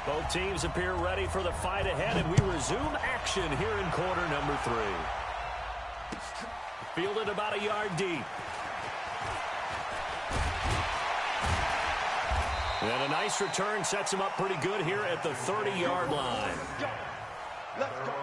Both teams appear ready for the fight ahead, and we resume action here in quarter number 3. Fielded about a yard deep. And a nice return sets him up pretty good here at the 30-yard line. Let's go.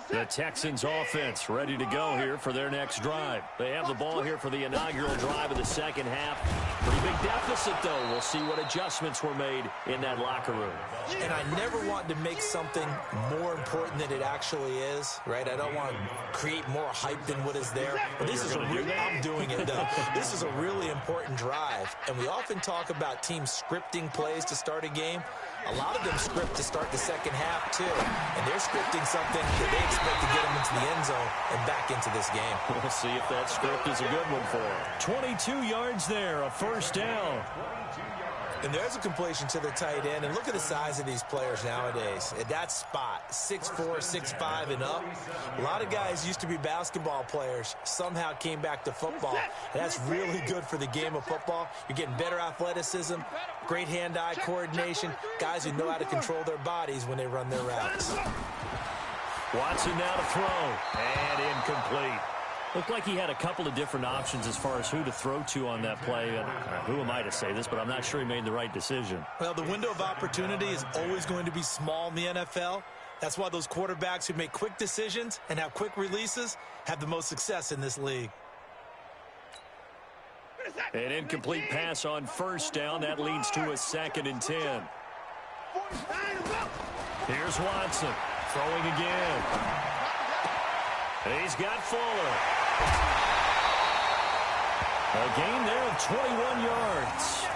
The Texans offense ready to go here for their next drive. They have the ball here for the inaugural drive of the second half. Pretty big deficit, though. We'll see what adjustments were made in that locker room. And I never want to make something more important than it actually is, right? I don't want to create more hype than what is there. But this is I'm doing it, though. This is a really important drive. And we often talk about teams scripting plays to start a game. A lot of them script to start the second half, too. And they're scripting something that they expect to get them into the end zone and back into this game. We'll see if that script is a good one for them. 22 yards there, a first down. And there's a completion to the tight end. And look at the size of these players nowadays. At that spot, 6'4", 6'5", and up. A lot of guys used to be basketball players, somehow came back to football. And that's really good for the game of football. You're getting better athleticism, great hand-eye coordination, guys who know how to control their bodies when they run their routes. Watson now to throw, and incomplete. Looked like he had a couple of different options as far as who to throw to on that play. And who am I to say this, but I'm not sure he made the right decision. Well, the window of opportunity is always going to be small in the NFL. That's why those quarterbacks who make quick decisions and have quick releases have the most success in this league. An incomplete pass on first down. That leads to a 2nd and 10. Here's Watson throwing again. He's got Fuller. A gain there of 21 yards.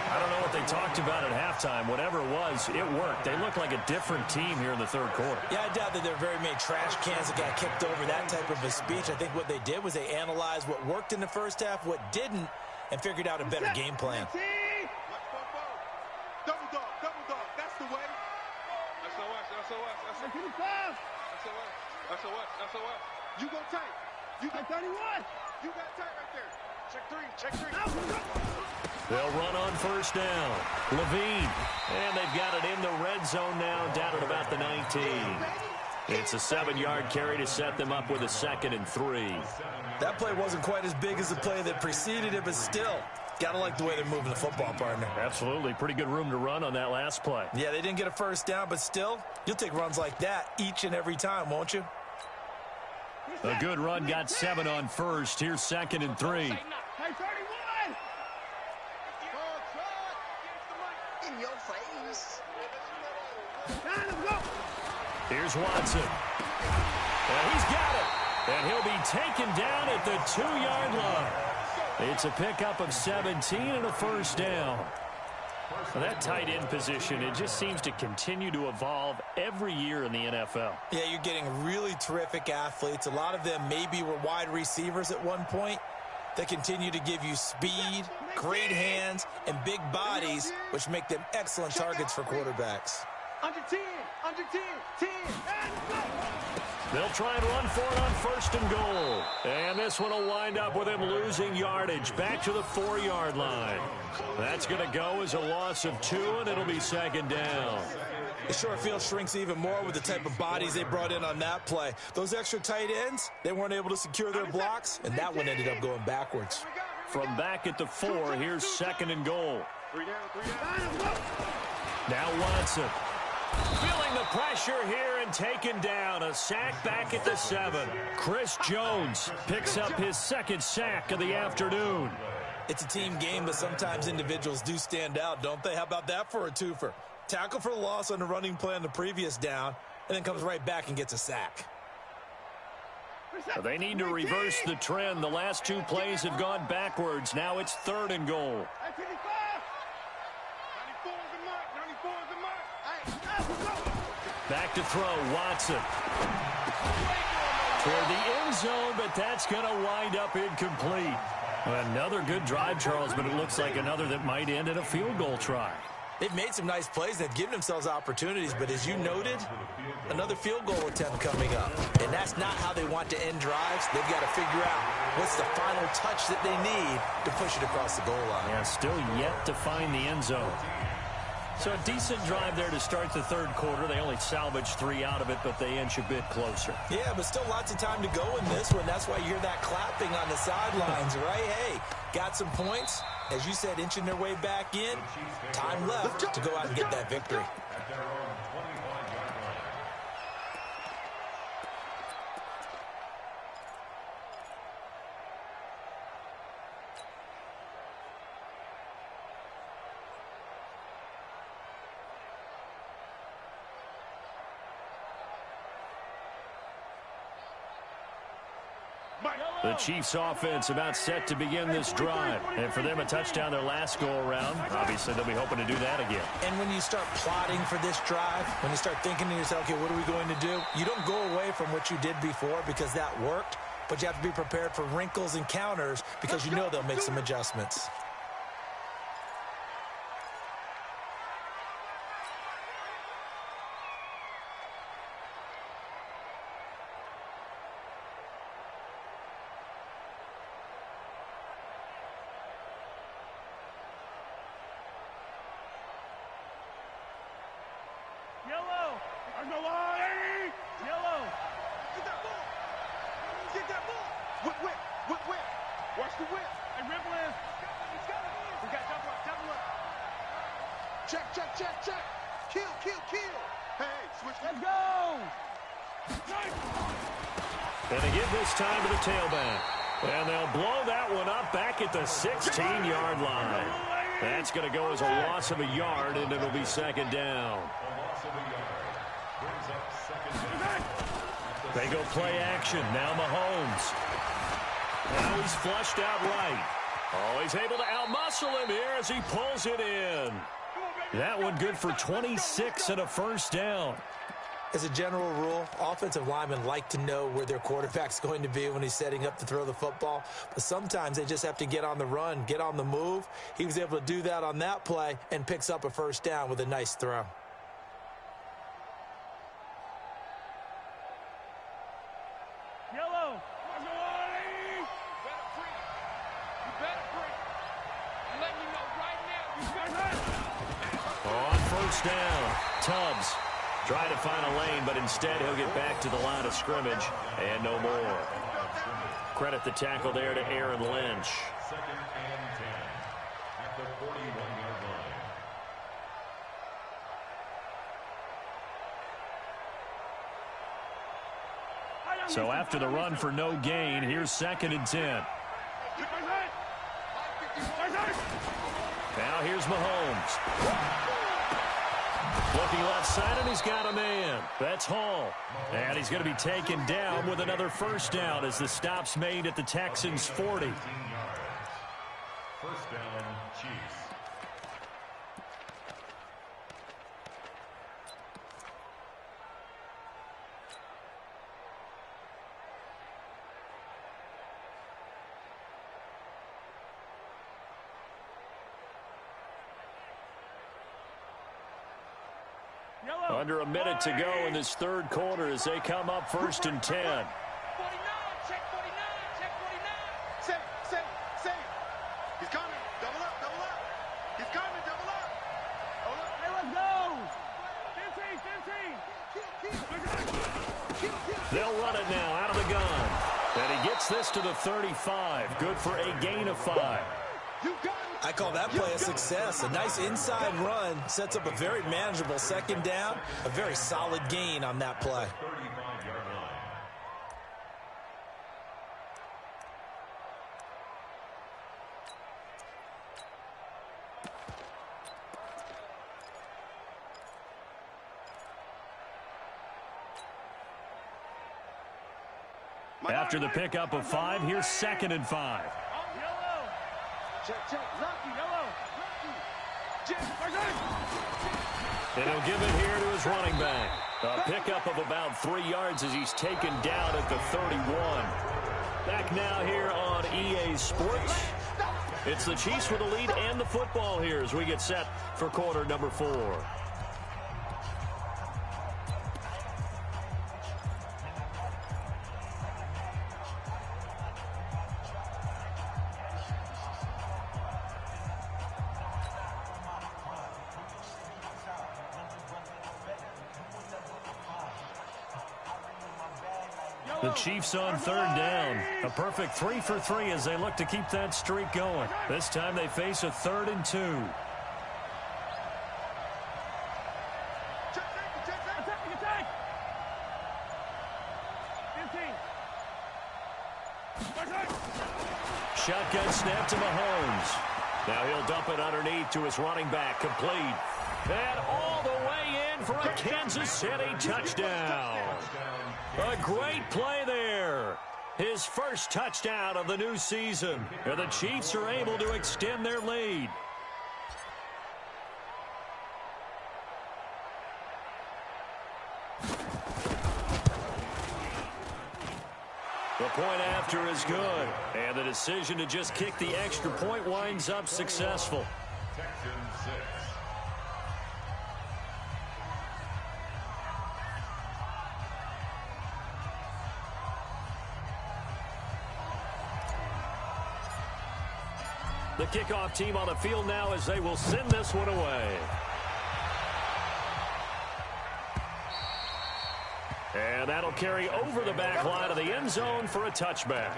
I don't know what they talked about at halftime. Whatever it was, it worked. They look like a different team here in the third quarter. Yeah, I doubt that there are very many trash cans that got kicked over, that type of a speech. I think what they did was they analyzed what worked in the first half, what didn't, and figured out a better game plan. Double dog, that's the way. SOS. You go tight. You got 31. You got tight right there. Check three. They'll run on first down. Levine. And they've got it in the red zone now, down at about the 19. It's a 7-yard carry to set them up with a 2nd and 3. That play wasn't quite as big as the play that preceded it, but still, gotta like the way they're moving the football, partner. Absolutely. Pretty good room to run on that last play. Yeah, they didn't get a first down, but still, you'll take runs like that each and every time, won't you? A good run, got 7 on first. Here's 2nd and 3. Hey, 31! In your face. Here's Watson. And he's got it. And he'll be taken down at the 2-yard line. It's a pickup of 17 and a first down. For that tight end position, it just seems to continue to evolve every year in the NFL. Yeah, you're getting really terrific athletes. A lot of them maybe were wide receivers at one point. They continue to give you speed, great hands, and big bodies, which make them excellent targets for quarterbacks. Under 10, 10, and go! They'll try and run for it on 1st and goal. And this one will wind up with him losing yardage back to the 4-yard line. That's going to go as a loss of 2, and it'll be 2nd down. The short field shrinks even more with the type of bodies they brought in on that play. Those extra tight ends, they weren't able to secure their blocks, and that one ended up going backwards. From back at the 4, here's 2nd and goal. 3 down. Now Watson. Feeling the pressure here and taken down. A sack back at the 7. Chris Jones picks up his 2nd sack of the afternoon. It's a team game, but sometimes individuals do stand out, don't they? How about that for a twofer? Tackle for the loss on the running play on the previous down, and then comes right back and gets a sack. They need to reverse the trend. The last 2 plays have gone backwards. Now it's 3rd and goal. Back to throw, Watson. Toward the end zone, but that's going to wind up incomplete. Another good drive, Charles, but it looks like another that might end in a field goal try. They've made some nice plays. They've given themselves opportunities, but as you noted, another field goal attempt coming up. And that's not how they want to end drives. They've got to figure out what's the final touch that they need to push it across the goal line. Yeah, still yet to find the end zone. So a decent drive there to start the third quarter. They only salvaged 3 out of it, but they inch a bit closer. Yeah, but still lots of time to go in this one. That's why you hear that clapping on the sidelines, right? Hey, got some points. As you said, inching their way back in. Time left to go out and get that victory. The Chiefs offense about set to begin this drive. And for them, a touchdown their last go-around. Obviously, they'll be hoping to do that again. And when you start plotting for this drive, when you start thinking to yourself, okay, what are we going to do? You don't go away from what you did before because that worked, but you have to be prepared for wrinkles and counters because you know they'll make some adjustments. And they give this time to the tailback. And they'll blow that one up back at the 16-yard line. That's going to go as a loss of a yard, and it'll be second down. They go play action. Now Mahomes. Now he's flushed out right. Oh, he's able to outmuscle him here as he pulls it in. That one good for 26 and a first down. As a general rule, offensive linemen like to know where their quarterback's going to be when he's setting up to throw the football. But sometimes they just have to get on the run, get on the move. He was able to do that on that play and picks up a first down with a nice throw. Yellow. On first down, Tubbs. Try to find a lane, but instead he'll get back to the line of scrimmage and no more. Credit the tackle there to Aaron Lynch. Second and 10 at the 41-yard line. So after the run for no gain, here's second and 10. Now here's Mahomes. Looking left side, and he's got a man. That's Hall. And he's going to be taken down with another first down as the stop's made at the Texans' 40. First down, Chiefs. Under a minute to go in this third quarter as they come up first and 10. 49, check 49, check 49. Say. He's coming. Double up. He's coming, double up. Hey, let's go. 15. They'll run it now out of the gun. And he gets this to the 35. Good for a gain of 5. I call that play a success. A nice inside run sets up a very manageable second down. A very solid gain on that play. 35-yard line. After the pickup of 5, here's second and 5. Check. Lucky, yellow. And he'll give it here to his running back. A pickup of about 3 yards as he's taken down at the 31. Back now here on EA Sports. It's the Chiefs with the lead and the football here as we get set for quarter number 4. The Chiefs on third down. A perfect 3 for 3 as they look to keep that streak going. This time they face a 3rd and 2. Shotgun snap to Mahomes. Now he'll dump it underneath to his running back. Complete. And all the way in for a Kansas City touchdown. A great play there. His first touchdown of the new season. And the Chiefs are able to extend their lead. The point after is good. And the decision to just kick the extra point winds up successful. Texans 6. The kickoff team on the field now as they will send this one away. And that'll carry over the back line of the end zone for a touchback.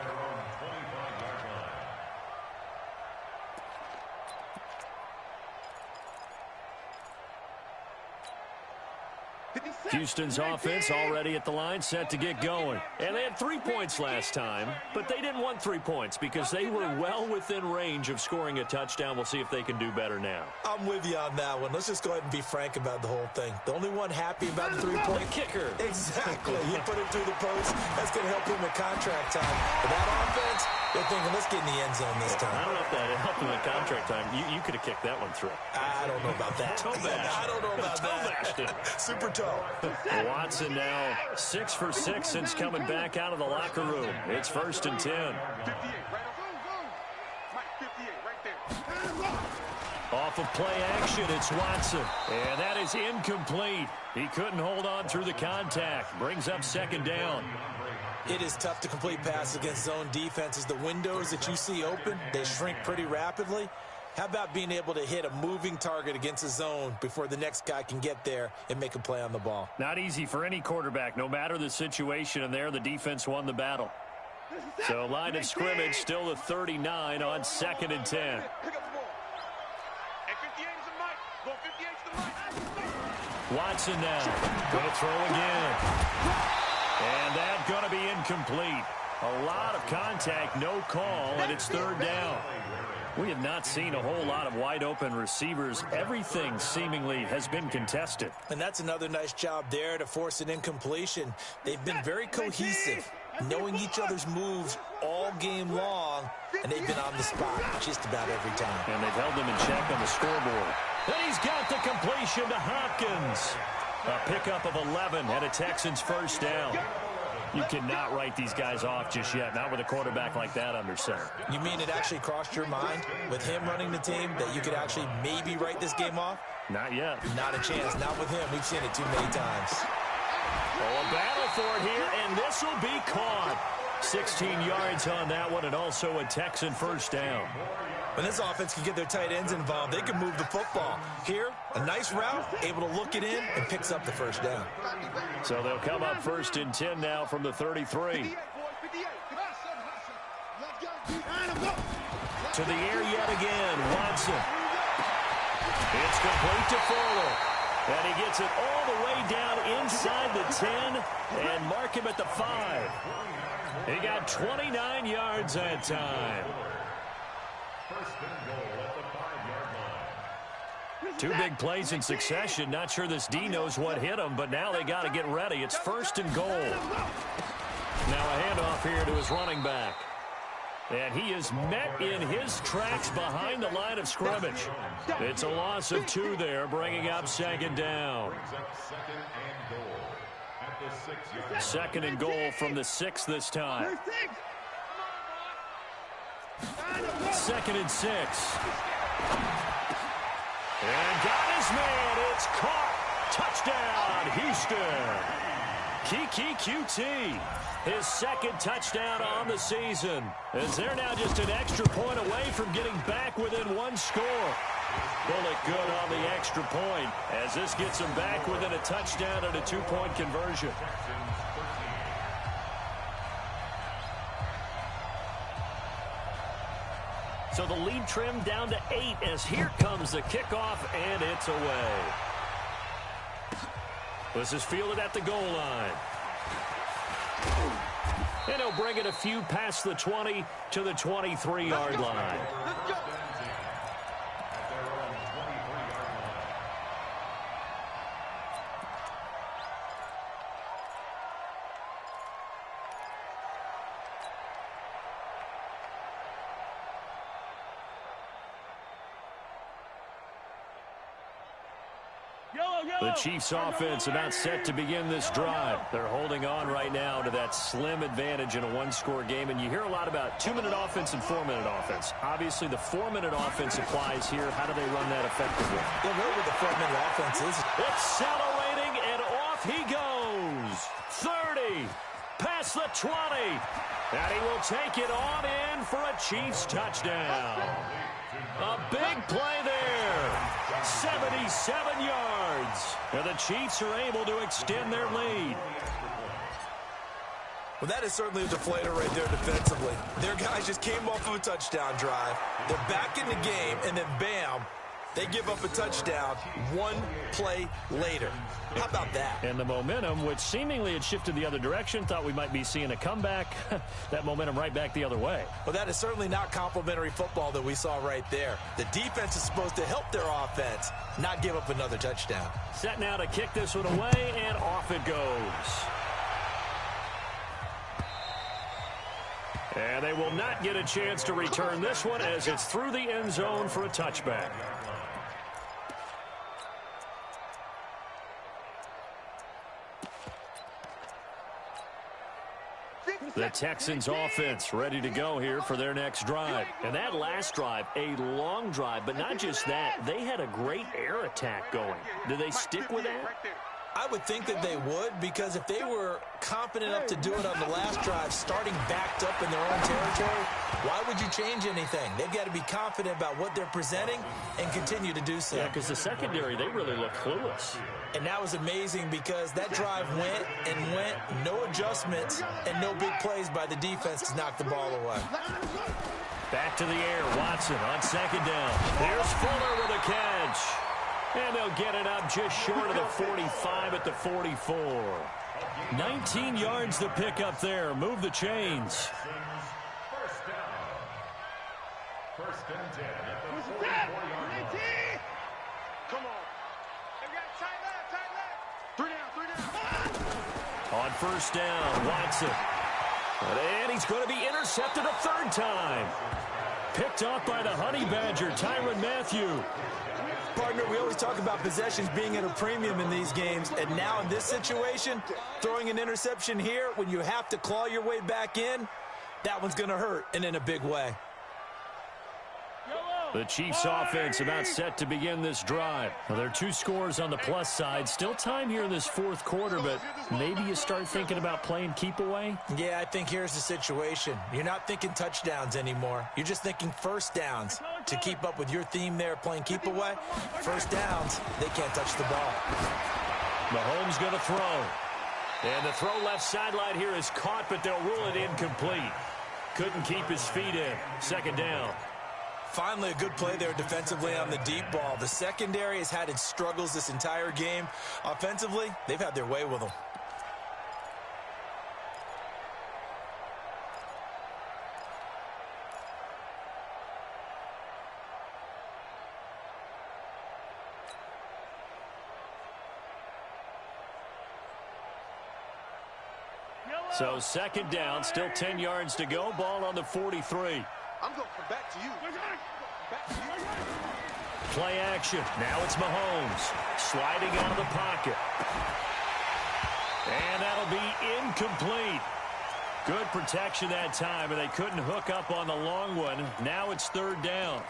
Houston's offense already at the line, set to get going. And they had 3 points last time, but they didn't want 3 points because they were well within range of scoring a touchdown. We'll see if they can do better now. I'm with you on that one. Let's just go ahead and be frank about the whole thing. The only one happy about the 3-point kicker. Exactly. He put it through the post. That's going to help him in contract time. But that offense, they're thinking, let's get in the end zone this time. I don't know if that helped him in contract time. You could have kicked that one through. I don't know about that. I don't know about that. Super toe. Watson now 6 for 6 since coming back out of the locker room. It's 1st and 10. 58, right Mike, 58, right there. Off of play action, it's Watson. And that is incomplete. He couldn't hold on through the contact. Brings up 2nd down. It is tough to complete passes against zone defenses. The windows that you see open, they shrink pretty rapidly. How about being able to hit a moving target against a zone before the next guy can get there and make a play on the ball? Not easy for any quarterback, no matter the situation, and there the defense won the battle. So line of scrimmage still the 39 on 2nd and 10. Pick up the ball. Hey, 58 is the Mike. Go 58 is the Mike. Watson now. Going to throw again. And that's going to be incomplete. A lot of contact, no call, and it's 3rd down. We have not seen a whole lot of wide-open receivers. Everything seemingly has been contested. And that's another nice job there to force an incompletion. They've been very cohesive, knowing each other's moves all game long, and they've been on the spot just about every time. And they've held them in check on the scoreboard. And he's got the completion to Hopkins. A pickup of 11 and a Texans 1st down. You cannot write these guys off just yet, not with a quarterback like that under center. You mean it actually crossed your mind with him running the team that you could actually maybe write this game off? Not yet. Not a chance. Not with him. We've seen it too many times. Oh, a battle for it here, and this will be caught. 16 yards on that one, and also a Texan 1st down. When this offense can get their tight ends involved, they can move the football. Here, a nice route, able to look it in, and picks up the 1st down. So they'll come up 1st and 10 now from the 33. To the air yet again, Watson. It's complete to Fuller. And he gets it all the way down inside the 10 and mark him at the 5. He got 29 yards that time. 1st and goal at the 5-yard line. 2 big plays in succession. Not sure this D knows what hit him, but now they got to get ready. It's 1st and goal. Now a handoff here to his running back. And he is met in his tracks behind the line of scrimmage. It's a loss of 2 there, bringing up 2nd down. Brings up 2nd and goal at the 6-yard line. 2nd and goal from the 6 this time. 2nd and 6. And got his man. It's caught. Touchdown, Houston. Kiki QT, his 2nd touchdown on the season, as they're now just an extra point away from getting back within 1 score. Bullet good on the extra point, as this gets them back within a touchdown and a 2-point conversion. So the lead trimmed down to 8, as here comes the kickoff, and it's away. This is fielded at the goal line. And he'll bring it a few past the 20 to the 23-yard line. The Chiefs offense about set to begin this drive. They're holding on right now to that slim advantage in a 1-score game. And you hear a lot about 2-minute offense and 4-minute offense. Obviously, the 4-minute offense applies here. How do they run that effectively? They'll know what the 4-minute offense is. Accelerating, and off he goes. 30, past the 20. And he will take it on in for a Chiefs touchdown. A big play there. 77 yards. And the Chiefs are able to extend their lead. Well, that is certainly a deflator right there defensively. Their guys just came off of a touchdown drive. They're back in the game, and then bam, they give up a touchdown 1 play later. How about that? And the momentum, which seemingly had shifted the other direction, thought we might be seeing a comeback. That momentum right back the other way. Well, that is certainly not complimentary football that we saw right there. The defense is supposed to help their offense, not give up another touchdown. Set now to kick this one away, and off it goes. And they will not get a chance to return this one, as it's through the end zone for a touchback. The Texans offense ready to go here for their next drive. And that last drive, a long drive, but not just that. They had a great air attack going. Do they stick with that? I would think that they would, because if they were confident enough to do it on the last drive, starting backed up in their own territory, why would you change anything? They've got to be confident about what they're presenting and continue to do so. Yeah, because the secondary, they really look clueless. And that was amazing, because that drive went and went, no adjustments, and no big plays by the defense to knock the ball away. Back to the air, Watson on 2nd down. Here's Fuller with a catch. And they'll get it up just short of the 45 at the 44. 19 yards to pick up there. Move the chains. First down. 1st and 10 at the 44-yard line. Come on. They got tight left. 3 down. On 1st down, Watson. And he's going to be intercepted a 3rd time. Picked off by the Honey Badger, Tyrann Mathieu. Partner, we always talk about possessions being at a premium in these games, and now in this situation, throwing an interception here when you have to claw your way back in, that one's going to hurt, and in a big way. The Chiefs offense about set to begin this drive. Well, there are 2 scores on the plus side. Still time here in this 4th quarter, but maybe you start thinking about playing keep away? Yeah, I think here's the situation. You're not thinking touchdowns anymore. You're just thinking 1st downs. To keep up with your theme there, playing keep away, 1st downs, they can't touch the ball. Mahomes going to throw. And the throw left sideline here is caught, but they'll rule it incomplete. Couldn't keep his feet in. 2nd down. Finally, a good play there defensively on the deep ball. The secondary has had its struggles this entire game. Offensively, they've had their way with them. So 2nd down, still 10 yards to go. Ball on the 43. I'm going to come back to you. Play action. Now it's Mahomes sliding out of the pocket. And that'll be incomplete. Good protection that time, and they couldn't hook up on the long one. Now it's third down.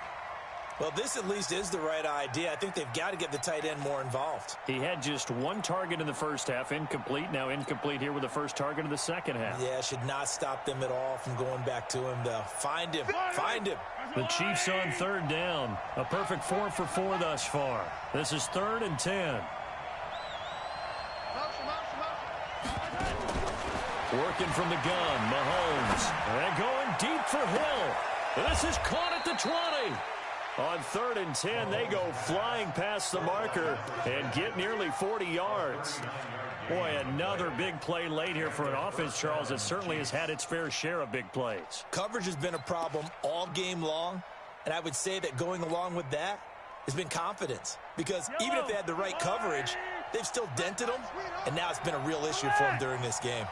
Well, this at least is the right idea. I think they've got to get the tight end more involved. He had just one target in the first half, incomplete. Now incomplete here with the first target of the second half. Yeah, should not stop them at all from going back to him, though. Find him. Find him. The Chiefs on third down. A perfect 4 for 4 thus far. This is 3rd and 10. Working from the gun, Mahomes. And going deep for Hill. This is caught at the 20. On 3rd and 10, they go flying past the marker and get nearly 40 yards. Boy, another big play late here for an offense, Charles, that certainly has had its fair share of big plays. Coverage has been a problem all game long, and I would say that going along with that has been confidence. Because even if they had the right coverage, they've still dented them, and now it's been a real issue for them during this game.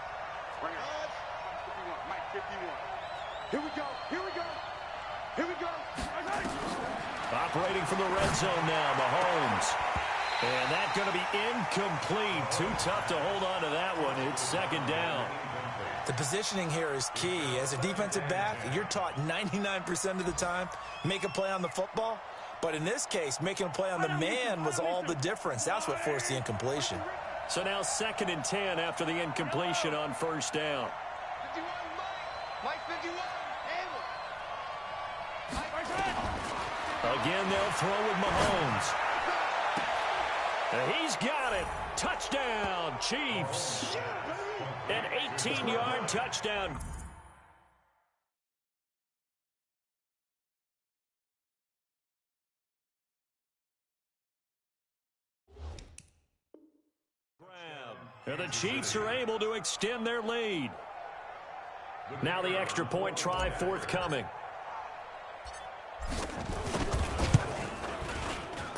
Here we go. Here we go. Here we go. Operating from the red zone now, Mahomes. And that's going to be incomplete. Too tough to hold on to that one. It's 2nd down. The positioning here is key. As a defensive back, you're taught 99% of the time, make a play on the football. But in this case, making a play on the man was all the difference. That's what forced the incompletion. So now 2nd and 10 after the incompletion on 1st down. Again, they'll throw with Mahomes. And he's got it. Touchdown, Chiefs. An 18-yard touchdown. And the Chiefs are able to extend their lead. Now the extra point try forthcoming.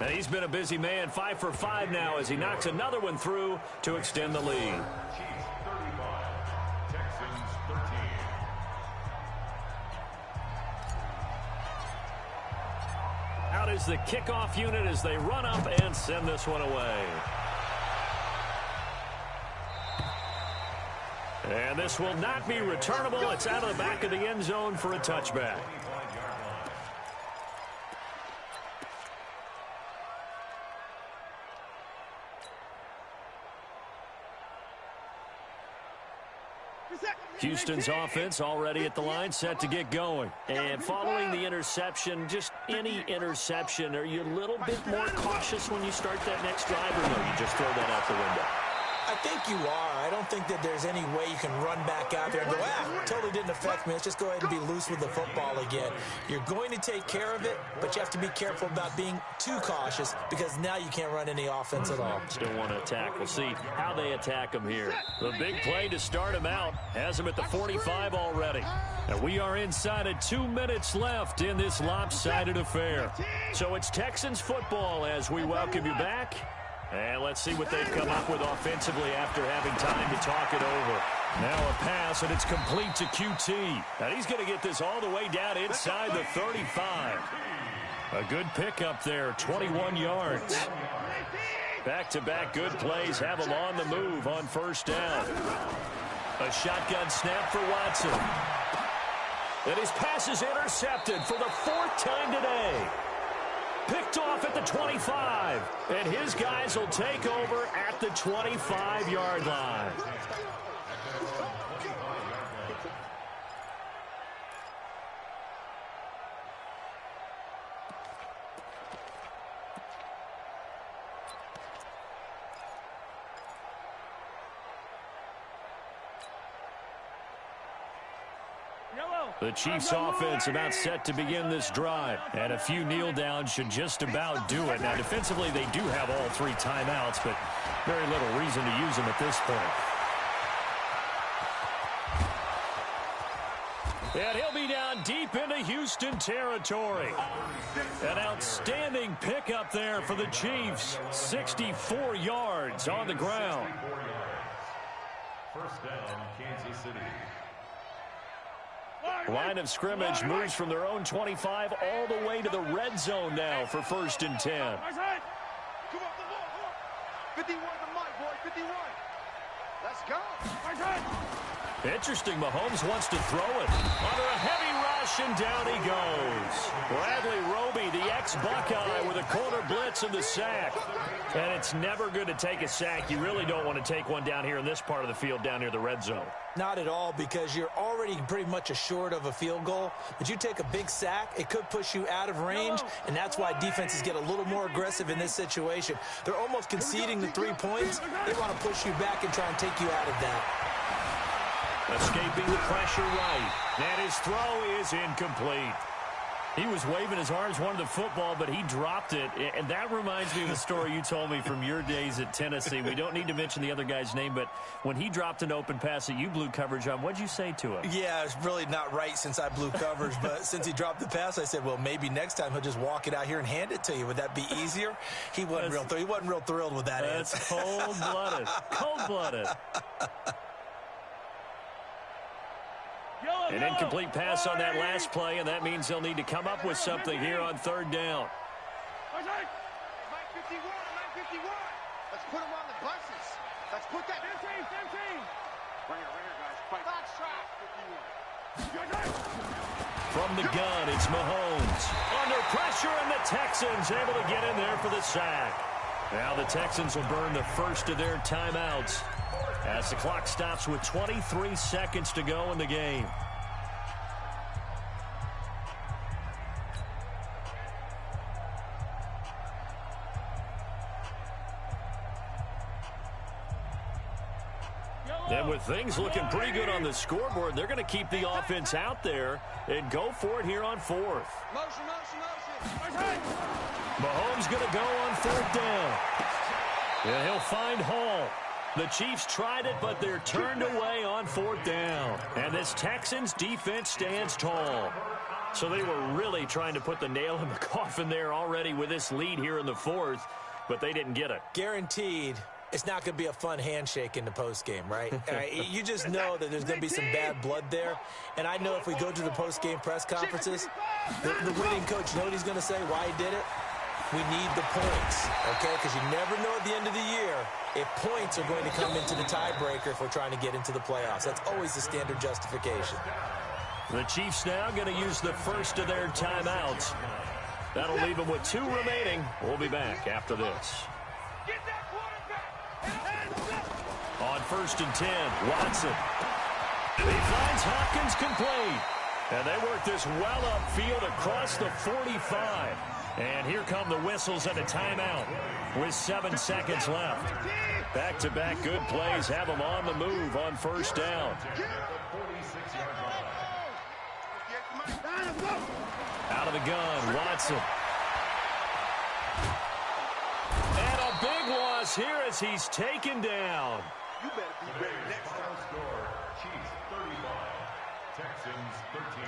And he's been a busy man, 5 for 5 now as he knocks another one through to extend the lead. Chiefs 35, Texans 13. Out is the kickoff unit as they run up and send this one away. And this will not be returnable. It's out of the back of the end zone for a touchback. Houston's offense already at the line, set to get going. And following the interception, just any interception, are you a little bit more cautious when you start that next drive, or no, you just throw that out the window? I think you are. I don't think that there's any way you can run back out there and go, totally didn't affect me. Let's just go ahead and be loose with the football again. You're going to take care of it, but you have to be careful about being too cautious because now you can't run any offense at all. Still want to attack. We'll see how they attack him here. The big play to start him out has him at the 45 already. And we are inside of 2 minutes left in this lopsided affair. So it's Texans football as we welcome you back. And let's see what they've come up with offensively after having time to talk it over. Now a pass, and it's complete to QT. And he's going to get this all the way down inside the 35. A good pickup there, 21 yards. Back-to-back good plays have him on the move on 1st down. A shotgun snap for Watson. And his pass is intercepted for the 4th time today. Picked off at the 25, and his guys will take over at the 25-yard line. The Chiefs offense about set to begin this drive. And a few kneel downs should just about do it. Now, defensively, they do have all 3 timeouts, but very little reason to use them at this point. And he'll be down deep into Houston territory. An outstanding pickup there for the Chiefs. 64 yards on the ground. 1st down, Kansas City. Line of scrimmage moves from their own 25 all the way to the red zone now for 1st and 10. Come on, 51 to Mike, boy, 51. Let's go. Interesting, Mahomes wants to throw it. Under a heavy rush, and down he goes. Bradley Roby, the ex-Buckeye, with a corner blitz and the sack. And it's never good to take a sack. You really don't want to take one down here in this part of the field, down near the red zone. Not at all, because you're already pretty much assured of a field goal. But you take a big sack, it could push you out of range, and that's why defenses get a little more aggressive in this situation. They're almost conceding the 3 points. They want to push you back and try and take you out of that. Escaping the pressure right. And his throw is incomplete. He was waving his arms, wanted the football, but he dropped it. And that reminds me of a story you told me from your days at Tennessee. We don't need to mention the other guy's name, but when he dropped an open pass that you blew coverage on, what'd you say to him? Yeah, it's really not right since I blew coverage, but since he dropped the pass, I said, well, maybe next time he'll just walk it out here and hand it to you. Would that be easiasier? He wasn't real thrilled with that answer. That's cold-blooded. Cold-blooded. An incomplete pass on that last play, and that means they'll need to come up with something here on third down. 951, 951. Let's put them on the buses. Let's put that. 15. Ringer, guys. Fight. From the gun, it's Mahomes. Under pressure, and the Texans able to get in there for the sack. Now the Texans will burn the first of their timeouts as the clock stops with 23 seconds to go in the game. And with things looking pretty good on the scoreboard, they're going to keep the offense out there and go for it here on fourth. Motion. Mahomes going to go on fourth down. And he'll find Hall. The Chiefs tried it, but they're turned away on fourth down. And this Texans defense stands tall. So they were really trying to put the nail in the coffin there already with this lead here in the fourth, but they didn't get it. Guaranteed. It's not going to be a fun handshake in the postgame, right? You just know that there's going to be some bad blood there. And I know if we go to the postgame press conferences, the winning coach, you know what he's going to say, why he did it? We need the points, okay? Because you never know at the end of the year if points are going to come into the tiebreaker if we're trying to get into the playoffs. That's always the standard justification. The Chiefs now going to use the first of their timeouts. That'll leave them with 2 remaining. We'll be back after this. On 1st and 10, Watson. He finds Hopkins complete. And they work this well upfield across the 45. And here come the whistles and a timeout with 7 seconds left. Back-to-back good plays have them on the move on first down. Out of the gun, Watson. And a big loss here as he's taken down. You better be ready next time. Score, Chiefs 35, Texans 13.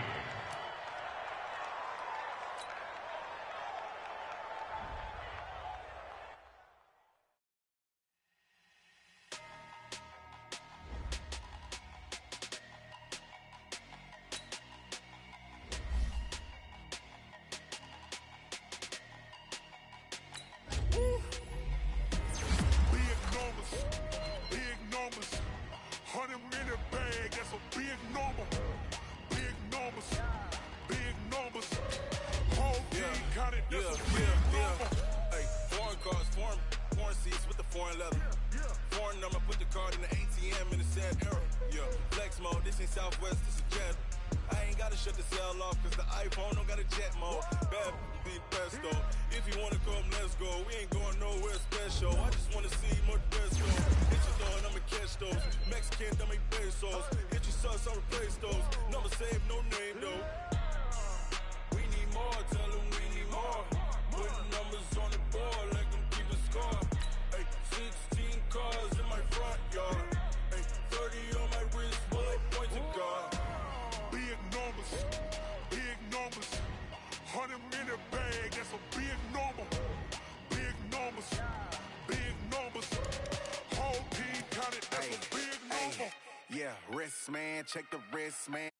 Wrist, man, check the wrist, man.